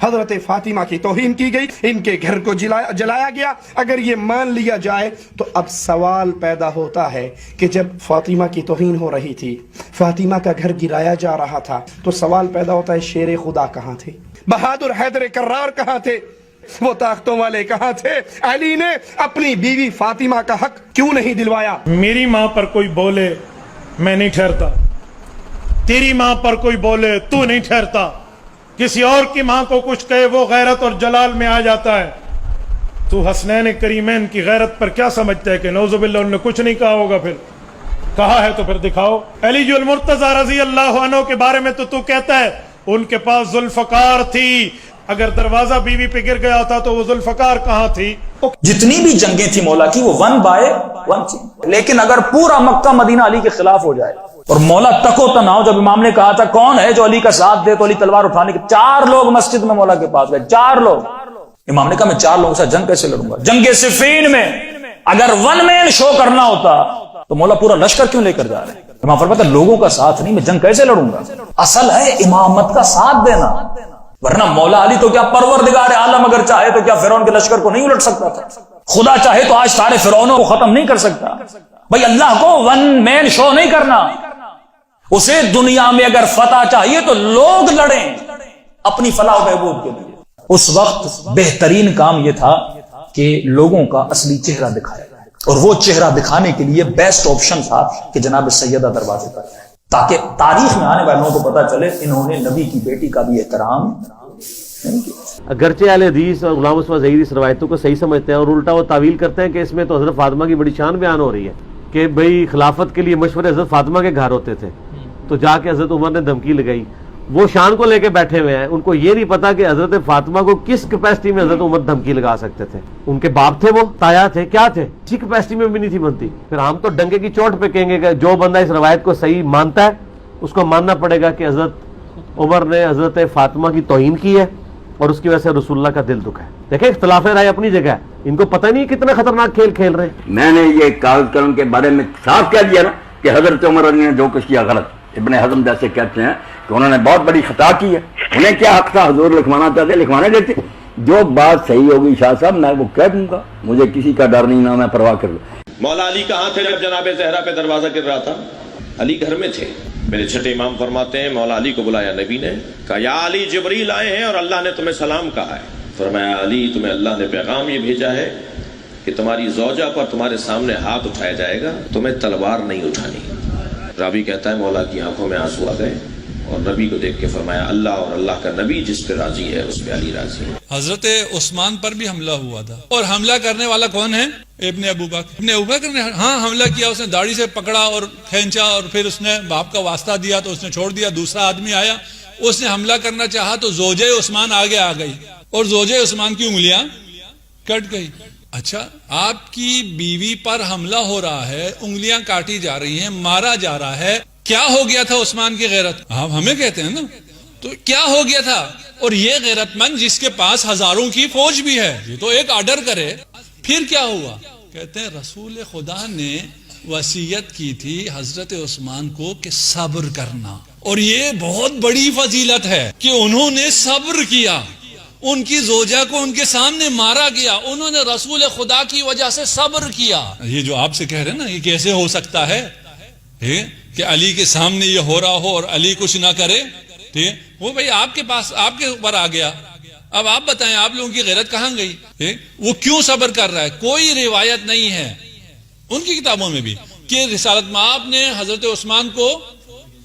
حضرت فاطمہ کی توہین کی گئی، ان کے گھر کو جلایا گیا۔ اگر یہ مان لیا جائے تو اب سوال پیدا ہوتا ہے کہ جب فاطمہ کی توہین ہو رہی تھی، فاطمہ کا گھر گرایا جا رہا تھا، تو سوال پیدا ہوتا ہے شیر خدا کہاں تھے؟ بہادر حیدر کرار کہاں تھے؟ وہ طاقتوں والے کہاں تھے؟ علی نے اپنی بیوی فاطمہ کا حق کیوں نہیں دلوایا؟ میری ماں پر کوئی بولے میں نہیں ٹھہرتا، تیری ماں پر کوئی بولے تو نہیں ٹھہرتا، کسی اور کی ماں کو کچھ کہے وہ غیرت اور جلال میں آ جاتا ہے۔ تو حسنین کریمین کی غیرت پر کیا سمجھتا ہے کہ نعوذ باللہ انہوں نے کچھ نہیں کہا ہوگا؟ پھر کہا ہے تو پھر دکھاؤ۔ علی المرتضیٰ رضی اللہ عنہ کے بارے میں تو کہتا ہے ان کے پاس ذوالفقار تھی، اگر دروازہ بیوی پہ گر گیا تھا تو وہ ذوالفقار کہاں تھی؟ جتنی بھی جنگیں تھی مولا کی وہ 1 by 1 تھی، لیکن اگر پورا مکہ مدینہ علی کے خلاف ہو جائے اور مولا تکو تنہا، جب امام نے کہا تھا کون ہے جو علی کا ساتھ دے تو علی تلوار اٹھانے کے 4 لوگ مسجد میں مولا کے پاس گئے، 4 لوگ۔ امام نے کہا میں 4 لوگوں سے جنگ کیسے لڑوں گا؟ جنگ صفین میں اگر 1 مین شو کرنا ہوتا تو مولا پورا لشکر کیوں لے کر جا رہے ہیں؟ امام فرماتا لوگوں کا ساتھ نہیں، میں جنگ کیسے لڑوں گا؟ اصل ہے امامت کا ساتھ دینا، ورنہ مولا علی تو کیا پروردگار عالم اگر چاہے تو کیا فرعون کے لشکر کو نہیں الٹ سکتا تھا؟ خدا چاہے تو آج سارے فرعونوں کو ختم نہیں کر سکتا۔ بھائی اللہ کو 1 مین شو نہیں کرنا، اسے دنیا میں اگر فتح چاہیے تو لوگ لڑیں اپنی فلاح و بہبود کے لیے۔ اس وقت بہترین کام یہ تھا کہ لوگوں کا اصلی چہرہ دکھایا جائے، اور وہ چہرہ دکھانے کے لیے بیسٹ آپشن تھا کہ جناب سیدہ دروازے پر جائے، تاکہ تاریخ میں آنے والوں کو پتا چلے انہوں نے نبی کی بیٹی کا بھی احترام نہیں کیا۔ اگرچہ اہل حدیث اور غلام عثمان زہری اس روایتوں کو صحیح سمجھتے ہیں اور الٹا وہ تعویل کرتے ہیں کہ اس میں تو حضرت فاطمہ کی بڑی شان بیان ہو رہی ہے کہ بھئی خلافت کے لیے مشورے حضرت فاطمہ کے گھر ہوتے تھے، تو جا کے حضرت عمر نے دھمکی لگائی، وہ شان کو لے کے بیٹھے ہوئے ہیں، ان کو یہ نہیں پتا کہ حضرت فاطمہ کو کس کیپیسٹی میں حضرت عمر دھمکی لگا سکتے تھے۔ ان کے باپ تھے، وہ تایا تھے، کیا تھے، اسی کیپیسٹی میں بھی نہیں تھی بنتی۔ پھر ہم تو ڈنگے کی چوٹ پہ کہیں گے کہ جو بندہ اس روایت کو صحیح مانتا ہے اس کو ماننا پڑے گا کہ حضرت عمر نے حضرت فاطمہ کی توہین کی ہے اور اس کی وجہ سے رسول اللہ کا دل دکھا ہے۔ دیکھیں اختلاف رائے اپنی جگہ ہے، ان کو پتہ نہیں کتنا خطرناک کھیل کھیل رہے ہیں۔ میں نے یہ کاغذ قلم کے بارے میں صاف کہہ دیا نا کہ حضرت عمر نے جو کچھ کیا غلط۔ ابن حزم جیسے کہتے ہیں کہ انہوں نے بہت بڑی خطا کی ہے، انہیں کیا حق تھا؟ حضور لکھوانا چاہتے لکھوانے دیتے۔ جو بات صحیح ہوگی شاہ صاحب میں وہ کہہ دوں گا، مجھے کسی کا ڈر نہیں، نہ میں پرواہ کر لوں۔ مولا علی کہاں تھے جب جناب زہرا پہ دروازہ گر رہا تھا؟ علی گھر میں تھے۔ میرے چھٹے امام فرماتے ہیں مولا علی کو بلایا نبی نے، کہا یا علی جبریل آئے ہیں اور اللہ نے تمہیں سلام کہا ہے۔ فرمایا علی تمہیں اللہ نے پیغام یہ بھیجا ہے کہ تمہاری زوجہ پر تمہارے سامنے ہاتھ اٹھایا جائے گا، تمہیں تلوار نہیں اٹھانی۔ راوی کہتا ہے مولا کی آنکھوں میں آنسو آ گئے اور نبی کو دیکھ کے فرمایا اللہ اور اللہ کا نبی جس پہ راضی ہے اس پہ علی راضی ہے۔ حضرت عثمان پر بھی حملہ ہوا تھا، اور حملہ کرنے والا کون ہے؟ ابن ابو بکر نے حملہ کیا، اس نے داڑھی سے پکڑا اور کھینچا، اور پھر اس نے باپ کا واسطہ دیا تو اس نے چھوڑ دیا۔ دوسرا آدمی آیا، اس نے حملہ کرنا چاہا تو زوجہ عثمان آگے آ گئی اور زوجہ عثمان کی انگلیاں کٹ گئی۔ اچھا، آپ کی بیوی پر حملہ ہو رہا ہے، انگلیاں کاٹی جا رہی ہیں، مارا جا رہا ہے، کیا ہو گیا تھا عثمان کی غیرت؟ آپ ہمیں کہتے ہیں نا، تو کیا ہو گیا تھا؟ اور یہ غیرت مند جس کے پاس ہزاروں کی فوج بھی ہے، یہ تو ایک آرڈر کرے، پھر کیا ہوا؟ کہتے ہیں رسول خدا نے وصیت کی تھی حضرت عثمان کو کہ صبر کرنا، اور یہ بہت بڑی فضیلت ہے کہ انہوں نے صبر کیا، ان کی زوجہ کو ان کے سامنے مارا گیا، انہوں نے رسول خدا کی وجہ سے صبر کیا۔ یہ جو آپ سے کہہ رہے ہیں نا، یہ کیسے ہو سکتا ہے کہ علی کے سامنے یہ ہو رہا ہو اور علی کچھ نہ کرے؟ ٹھیک ہے، وہ بھائی آپ کے پاس، آپ کے اوپر آ گیا، اب آپ بتائیں آپ لوگوں کی غیرت کہاں گئی؟ وہ کیوں صبر کر رہا ہے؟ کوئی روایت نہیں ہے ان کی کتابوں میں بھی کہ رسالت مآب نے حضرت عثمان کو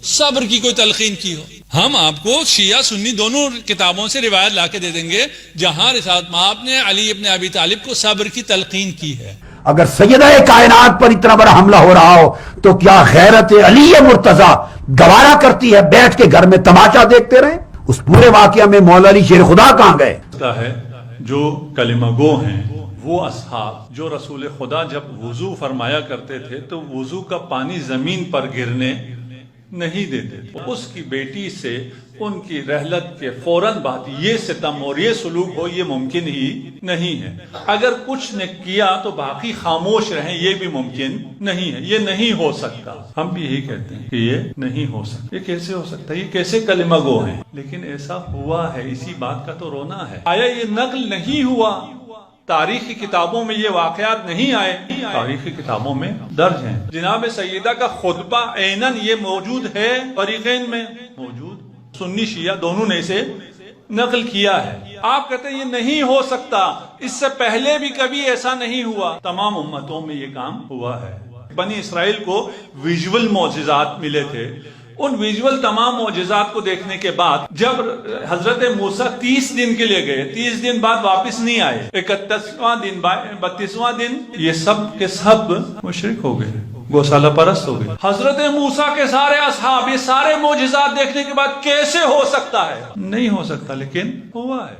صبر کی کوئی تلقین کی ہو۔ ہم آپ کو شیعہ سنی دونوں کتابوں سے روایت لا کے دے دیں گے جہاں رسالت مآب نے علی ابن ابی طالب کو صبر کی تلقین کی ہے۔ اگر سیدہ کائنات پر اتنا بڑا حملہ ہو رہا ہو تو کیا غیرت علی مرتضیٰ گوارا کرتی ہے بیٹھ کے گھر میں تماشا دیکھتے رہیں؟ اس پورے واقعہ میں مولا علی شیر خدا کہاں گئے؟ ہے جو کلمہ گو ہیں وہ اصحاب جو رسول خدا جب وضو فرمایا کرتے تھے تو وضو کا پانی زمین پر گرنے نہیں دیتے تھے، اس کی بیٹی سے ان کی رحلت کے فوراً بعد یہ ستم اور یہ سلوک ہو، یہ ممکن ہی نہیں ہے۔ اگر کچھ نے کیا تو باقی خاموش رہیں، یہ بھی ممکن نہیں ہے، یہ نہیں ہو سکتا۔ ہم بھی یہی کہتے ہیں کہ یہ نہیں ہو سکتا۔ یہ کیسے ہو سکتا ہے؟ یہ کیسے کلمہ گو ہیں؟ لیکن ایسا ہوا ہے، اسی بات کا تو رونا ہے۔ آیا یہ نقل نہیں ہوا؟ تاریخی کتابوں میں یہ واقعات نہیں آئے؟ تاریخی کتابوں میں درج ہیں۔ جناب سیدہ کا خطبہ عیناً یہ موجود ہے، فریقین میں موجود، سنی شیعہ دونوں نے اسے نقل کیا ہے۔ آپ کہتے ہیں یہ نہیں ہو سکتا، اس سے پہلے بھی کبھی ایسا نہیں ہوا۔ تمام امتوں میں یہ کام ہوا ہے۔ بنی اسرائیل کو ویژول معجزات ملے تھے، ان ویژول تمام معجزات کو دیکھنے کے بعد جب حضرت موسیٰ 30 دن کے لیے گئے، 30 دن بعد واپس نہیں آئے، 31واں دن 32واں دن یہ سب کے سب مشرک ہو گئے، گوسالہ پرست ہو گئے۔ حضرت موسیٰ کے سارے اصحاب یہ سارے معجزات دیکھنے کے بعد کیسے ہو سکتا ہے؟ نہیں ہو سکتا، لیکن ہوا ہے۔